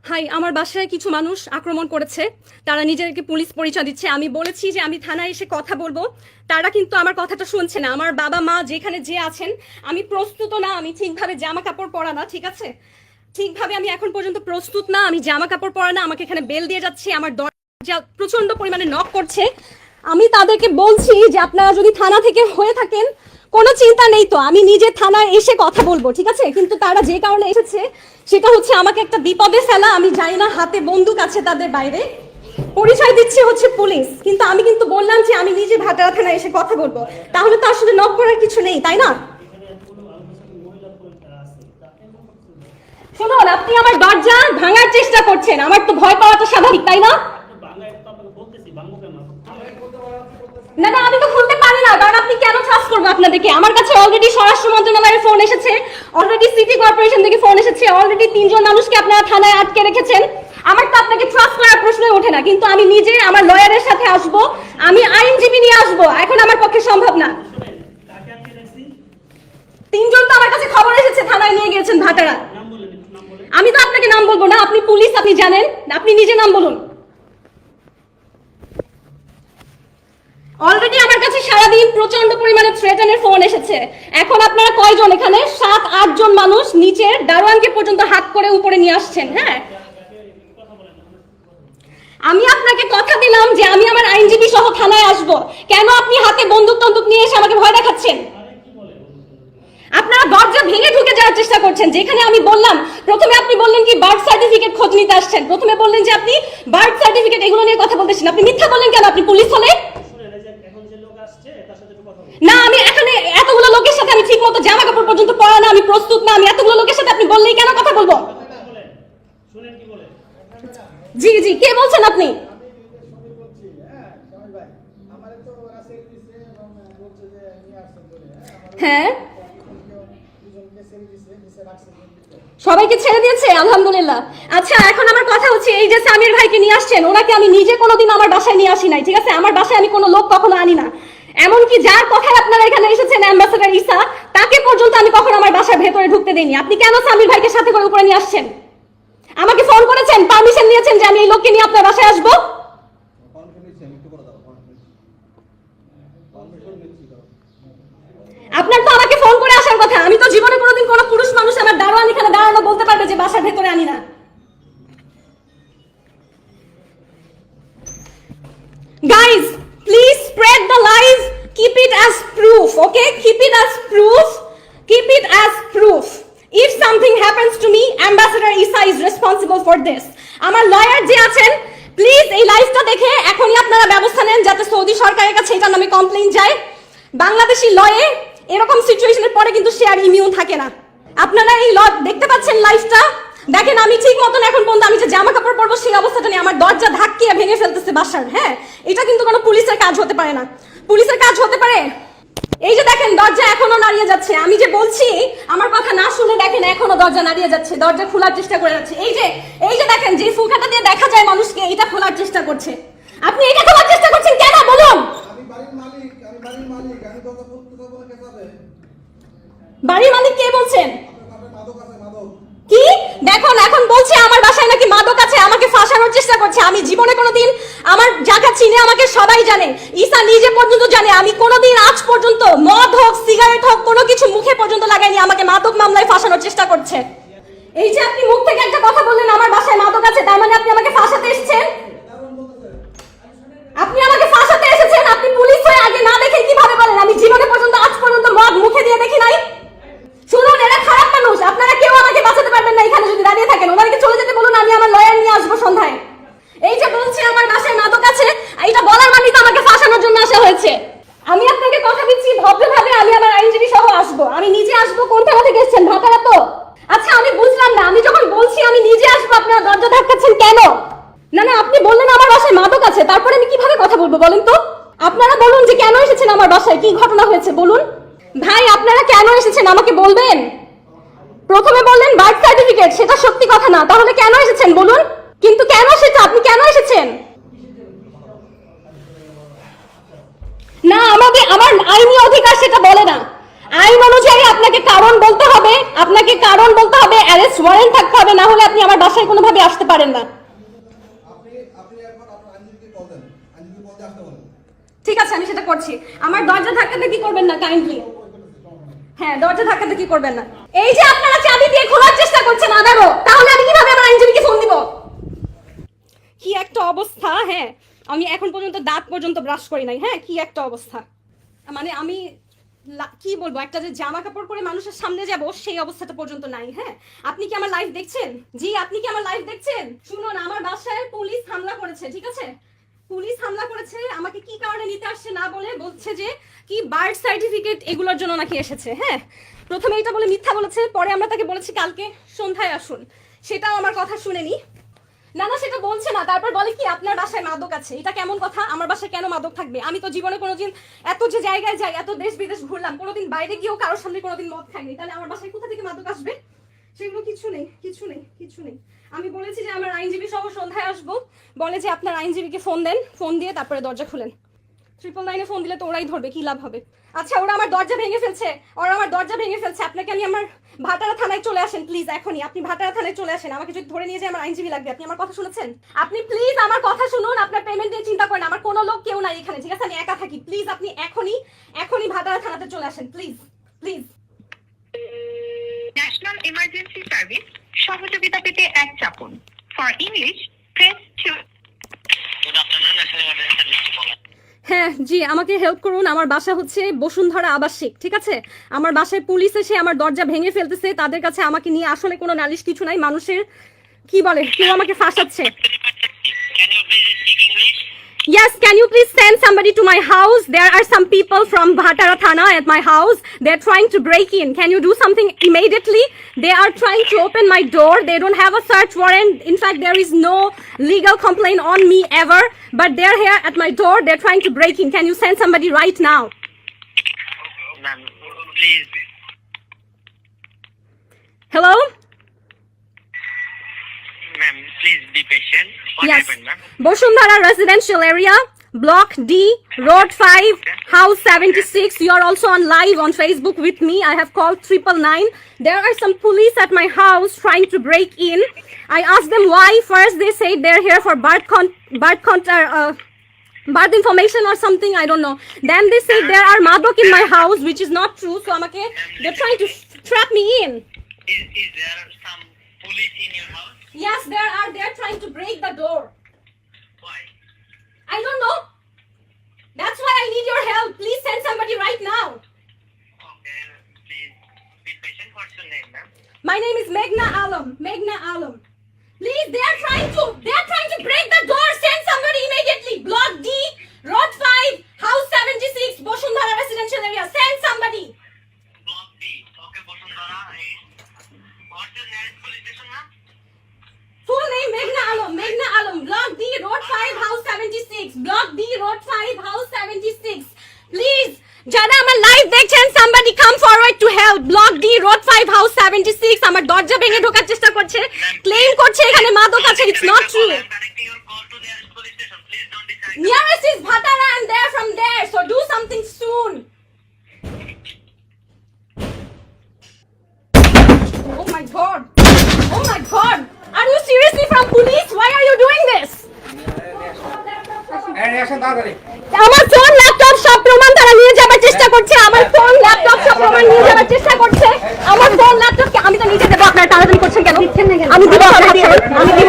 ভাই আমার বাসায় কিছু মানুষ আক্রমণ করেছে। তারা নিজেদেরকে পুলিশ পরিচয় দিচ্ছে। আমি বলেছি যে আমি থানায় এসে কথা বলবো, তারা কিন্তু আমার কথাটা শুনছে না। আমার বাবা মা যেখানে যে আছেন, আমি প্রস্তুত না, আমি ঠিকভাবে জামা কাপড় পরা না, ঠিক আছে, ঠিকভাবে আমি এখন পর্যন্ত প্রস্তুত না, আমি জামা কাপড় পরা না, আমাকে এখানে বেল দিয়ে যাচ্ছে, আমার দরজা প্রচন্ড পরিমাণে নক করছে। আমি তাদেরকে বলছি যে আপনারা যদি থানা থেকে হয়ে থাকেন কোনো চিন্তা নেই, তো আমি নিজে থানায় এসে কথা বলবো, ঠিক আছে। কিন্তু তারা যে কারণে এসেছে সেটা হচ্ছে আমাকে একটা বিপদে ফেলা। আমি জানি না, হাতে বন্দুক আছে তাদের, বাইরে পরিচয় দিচ্ছে হচ্ছে পুলিশ। কিন্তু আমি কিন্তু বললাম যে আমি নিজে ভাটারা থানায় এসে কথা বলবো। তাহলে তো আসলে নক করার কিছু নেই, তাই না? শুনুন, আপনি আমার দরজা ভাঙার চেষ্টা করছেন, আমার তো ভয় পাওয়াটা স্বাভাবিক, তাই না? না না, আমি তো খুলতে পারি না, কারণ আপনি কেন ট্রাস্ট করবো আপনাদেরকে? আমার কাছে অলরেডি স্বরাষ্ট্র মন্ত্রণালয়ের ফোন এসেছে, অলরেডি সিটি কর্পোরেশন থেকে ফোন এসেছে, অলরেডি 3 জন মানুষকে আপনারা থানায় আটকে রেখেছেন। আমার তো আপনাকে ট্রাস্ট করার প্রশ্নই ওঠে না। কিন্তু আমি নিজে আমার লয়ারের সাথে আসব, আমি আইনজীবী নিয়ে আসবো, এখন আমার পক্ষে সম্ভব না। 3 জন তো আমার কাছে খবর এসেছে, থানায় নিয়ে গিয়েছেন ভাটারা। আমি তো আপনাকে নাম বলবো না, আপনি পুলিশ, আপনি জানেন, আপনি নিজে নাম বলুন। অলরেডি আমার কাছে সারাদিন প্রচন্ড পরিমাণে থ্রেটানের ফোন এসেছে। এখন আপনারা কয়জন এখানে? 7-8 জন মানুষ নিচের দারোয়ানকে পর্যন্ত হাত করে উপরে নিয়ে আসছেন। হ্যাঁ, আমি আপনাকে কথা দিলাম যে আমি আমার আইনজীবী সহ থানায় আসব। কেন আপনি হাতে বন্দুক টন্দুক নিয়ে এসে আমাকে ভয় দেখাচ্ছেন? আপনারা দরজা ভেঙে ঢুকে যাওয়ার চেষ্টা করছেন। যেখানে আমি বললাম, প্রথমে আপনি বললেন কি বার্থ সার্টিফিকেট খোঁজ নিতে আসছেন, প্রথমে বললেন যে আপনি বার্থ সার্টিফিকেট এগুলো নিয়ে কথা বলতেছেন। আপনি মিথ্যা বললেন কেন? আপনি পুলিশ হলে না, আমি এখানে এতগুলো লোকের সাথে আমি ঠিক মতো জামা কাপড় পর্যন্ত পরা না, আমি প্রস্তুত না, আমি এতগুলো লোকের সাথে আপনি বললেই কেন কথা বলবো? জি জি, কে বলছেন আপনি? হ্যাঁ, সবাইকে ছেড়ে দিয়েছে, আলহামদুলিল্লাহ। আচ্ছা, এখন আমার কথা হচ্ছে, এই যে সামির ভাইকে নিয়ে আসছেন, ওনাকে আমি নিজে কোনোদিন আমার বাসায় নিয়ে আসি নাই, ঠিক আছে? আমার বাসায় আমি কোনো লোক কখনো আনি না। এমনকি যার কথায় আপনারা এখানে এসেছেন, অ্যাম্বাসেডর ঈসা, তাকে পর্যন্ত আমি কখনো আমার বাসার ভেতরে ঢুকতে দেইনি। আপনি কেন সামির ভাইকে সাথে করে উপরে নিয়ে আসছেন? আমাকে ফোন করেছেন, পারমিশন নিয়েছেন যে আমি এই লোককে নিয়ে আপনার বাসায় আসবো? আপনার তো আমাকে ফোন করে আসার কথা। আমি তো জীবনে কোনোদিন কোনো পুরুষ মানুষ আমার দারোয়ান এখানে দাঁড়ানো বলতে পারবে যে বাসার ভেতরে আনি না। Guys, please spread the lies. Keep it as proof, okay? Keep it as proof. Keep it as proof. If something happens to me, Ambassador Isa is responsible for this. আমার লয়ার যে আছেন, প্লিজ এই লাইভটা দেখে এখনই আপনারা ব্যবস্থা নেন যাতে সৌদি সরকারের কাছে এটার নামে কমপ্লেইন যায়। বাংলাদেশি লয়ে এরকম সিচুয়েশনের পরে কিন্তু সে আর ইমিউন থাকে না। আপনারা এই ল দেখতে পাচ্ছেন লাইভটা, দেখেন আমি ঠিক মতন এখন পর্যন্ত আমি যে জামা কাপড় পরবো সেই অবস্থাটা নেই, আমার দরজা ধাক্কিয়ে ভেঙে ফেলতেছে বাসার। হ্যাঁ, এটা কিন্তু কোনো পুলিশের কাজ হতে পারে না। পুলিশের কাজ হতে পারে? এই যে দেখেন দরজা এখনো নাড়িয়ে যাচ্ছে, আমি যে বলছি আমার কথা না শুনে দেখেন এখনো দরজা নাড়িয়ে যাচ্ছে, দরজা খোলার চেষ্টা করে যাচ্ছে। এই যে দেখেন যে ফুলকাটা দিয়ে দেখা যায় মানুষকে, এটা খোলার চেষ্টা করছে। আপনি এটা খোলার চেষ্টা করছেন কেন বলুন? বাড়ির মালিক কে বলছেন? কি দেখুন, এখন বলছে আমার বাসায় নাকি মাদক আছে, আমাকে ফাঁসানোর চেষ্টা করছে। আমি জীবনে কোনোদিন, আমার যাকে চিনে আমাকে সবাই জানে, ঈসা নিজে পর্যন্ত জানে, আমি কোনোদিন আজ পর্যন্ত মদ হোক সিগারেট হোক কোনো কিছু মুখে পর্যন্ত লাগাইনি। আমাকে মাদক মামলায় ফাঁসানোর চেষ্টা করছে। এই যে আপনি মুখ থেকে একটা কথা বললেন আমার বাসায় মাদক আছে, তার মানে আপনি আমাকে ফাঁসাতে এসেছেন। আপনি আমাকে ফাঁসাতে এসেছেন। আপনি পুলিশ হয়ে আগে না দেখে কিভাবে বলেন আমি জীবনে পর্যন্ত আজ পর্যন্ত মদ মুখে দিয়ে দেখি নাই? শুনুন, এরা খারাপ মানুষ, আপনারা কেউ আমাকে বাঁচাতে পারবেন না এখানে যদি দাঁড়িয়ে থাকেন। ওনাকে চলে যেতে বলুন, আমি আমার লয়ার নিয়ে আসবো সন্ধ্যায়। এই যে বলছি আমার বাসায় মাদক আছে, এটা বলার মানে তো আমাকে ফাঁসানোর জন্য আসা হয়েছে। আমি আপনাকে কথা দিচ্ছি ভদ্রভাবে আমি আমার আইনজীবী সহ আসবো, আমি নিজে আসবো। কোন থানা থেকে এসেছেন? ভাটারা তো? আচ্ছা, আমি বুঝলাম না, আমি যখন বলছি আমি নিজে আসবো আপনারা দরজা ধাক্কাচ্ছেন কেন? না না, আপনি বললেন আমার বাসায় মাদক আছে, তারপরে আমি কিভাবে কথা বলবো বলেন তো? আপনারা বলুন যে কেন এসেছেন আমার বাসায়, কি ঘটনা হয়েছে বলুন। ভাই, আপনারা কেন এসেছেন আমাকে বলবেন? প্রথমে বললেন বার্থ সার্টিফিকেট, সেটা সত্যি কথা না, তাহলে কেন এসেছেন বলুন? কিন্তু কেন সেটা, আপনি কেন এসেছেন? না, আমার আইনি অধিকার সেটা বলে না। আইন অনুযায়ী আপনাকে কারণ বলতে হবে, অ্যারেস্ট ওয়ারেন্ট থাকতে হবে, না হলে আপনি আমার বাসায় কোনোভাবে আসতে পারেন না। ঠিক আছে, আমি সেটা করছি। আমার দরজা ধাক্কাতে কি করবেন না কাইন্ডলি। হ্যাঁ, দরজা ধাক্কাতে কি করবেন না। এই যে আপনারা চাবি দিয়ে খোলার চেষ্টা করছেন আবারও, তাহলে আমি কিভাবে আমার আইনজীবীকে ফোন দিব? কি একটা অবস্থা। হ্যাঁ, আমি এখন পর্যন্ত দাঁত পর্যন্ত ব্রাশ করি নাই। হ্যাঁ, কি একটা অবস্থা। মানে আমি কি বলবো, একটা যে জামা কাপড় পরে মানুষের সামনে যাব সেই অবস্থাটা পর্যন্ত নাই। হ্যাঁ, আপনি কি আমার লাইভ দেখছেন? জি, আপনি কি আমার লাইভ দেখছেন? শুনুন, আমার বাসায় পুলিশ হামলা করেছে, ঠিক আছে? পুলিশ হামলা করেছে, আমাকে কি কারণে নিতে আসছে না বলে বলছে যে কি বার্থ সার্টিফিকেট এগুলোর জন্য নাকি এসেছে। হ্যাঁ, প্রথমে এটা বলে মিথ্যা বলেছে, পরে আমরা তাকে বলেছি কালকে সন্ধ্যায় আসুন, সেটাও আমার কথা শুনেনি। না না, সেটা বলছে না। তারপর বলে কি আপনার বাসায় মাদক আছে। এটা কেমন কথা? আমার বাসায় কেন মাদক থাকবে? আমি তো জীবনে কোনোদিন এত যে জায়গায় যাই, এত দেশ বিদেশ ঘুরলাম, কোনোদিন বাইরে গিয়েও কারোর সামনে কোনোদিন মদ খাইনি, তাহলে আমার বাসায় কোথা থেকে মাদক আসবে? সেগুলো কিছু নেই, কিছু নেই, কিছু নেই। আমি বলেছি যে আমার আইনজীবী সহ সন্ধ্যায় আসবো, বলে যে আপনার আইনজীবীকে ফোন দেন, ফোন দিয়ে তারপরে দরজা খুলেন। 999-এ ফোন দিলে তো ওরাই ধরবে, কি লাভ হবে? আচ্ছা, ওরা আমার দরজা ভেঙে ফেলছে, আপনাকে আমি আমার ভাটারা থানায় চলে আসেন প্লিজ, এখনই আপনি ভাটারা থানায় চলে আসেন। আমাকে যদি ধরে নিয়ে যায় আমার আইনজীবী লাগবে। আপনি আমার কথা শুনেছেন? আপনি প্লিজ আমার কথা শুনুন, আপনার পেমেন্ট নিয়ে চিন্তা করেন, আমার কোনো লোক কেউ নাই এখানে, ঠিক আছে? আমি একা থাকি। প্লিজ আপনি এখনই ভাটারা থানাতে চলে আসেন please, please. National emergency service সহযোগিতা পেতে 1 চাপুন। For English press 2। Good afternoon, national emergency service. হ্যাঁ জি, আমাকে হেল্প করুন। আমার বাসা হচ্ছে বসুন্ধরা আবাসিক, ঠিক আছে? আমার বাসায় পুলিশ এসে আমার দরজা ভেঙে ফেলতেছে। তাদের কাছে আমাকে নিয়ে আসলে কোনো নালিশ কিছু নাই, মানুষের কি বলে, কেউ আমাকে ফাঁসাচ্ছে। Can you please speak English? Yes, can you please send somebody to my house? There are some people from Bhatara Thana at my house. They're trying to break in. Can you do something immediately? They are trying to open my door. They don't have a search warrant. In fact, there is no legal complaint on me ever. But they're here at my door. They're trying to break in. Can you send somebody right now? Ma'am, please. Hello? Ma'am, please be patient. What Yes. happened, ma'am? Bosundhara residential area, Block D, Road 5, House 76. You are also on live on Facebook with me. I have called 999. There are some police at my house trying to break in. I asked them why. First they say they're here for birth information or something, I don't know. Then they say there are madok in my house, which is not true. So they're trying to trap me in. Is there some police in your house? Yes, there are. They're trying to break the door. Why? I don't know. That's why I need your help. Please send somebody right now. Okay, please be patient. What's your name, ma'am? My name is Meghna Alam. Meghna Alam. Please, they are trying to break the door. Send somebody immediately. Block D, Road 5, House 76, Bosundhara residential area. Send somebody. Block B. Okay, Bosundhara. What's your nearest police station, ma'am? Full name Meghna Alam. Meghna Alam. Block D, Road 5, House 76. Block D, Road 5, House 76. Please, যারা আমার live দেখছেন, somebody come forward to help. Block D, Road 5, House 76. আমার দরজা ভেঙে ঢোকার চেষ্টা করছে, claim করছে এখানে মাদক আছে. It's not true. I'm directing your call to nearest police station. Please don't decide. Nearest is Bhatara and they're from there. So do something soon. Oh my god. Oh my god. Are you seriously from police? Why are you doing this? আমার phone laptop সব প্রমাণ তারা নিয়ে যাবার চেষ্টা করছে। আমার phone laptop সব প্রমাণ নিয়ে যাবার চেষ্টা করছে। আমার ফোন ল্যাপটপ আমি তো নিচে দেবো, আপনারা তাড়াতাড়ি করছেন কেন? আমি দিব আপনার হাতে, আমি দিব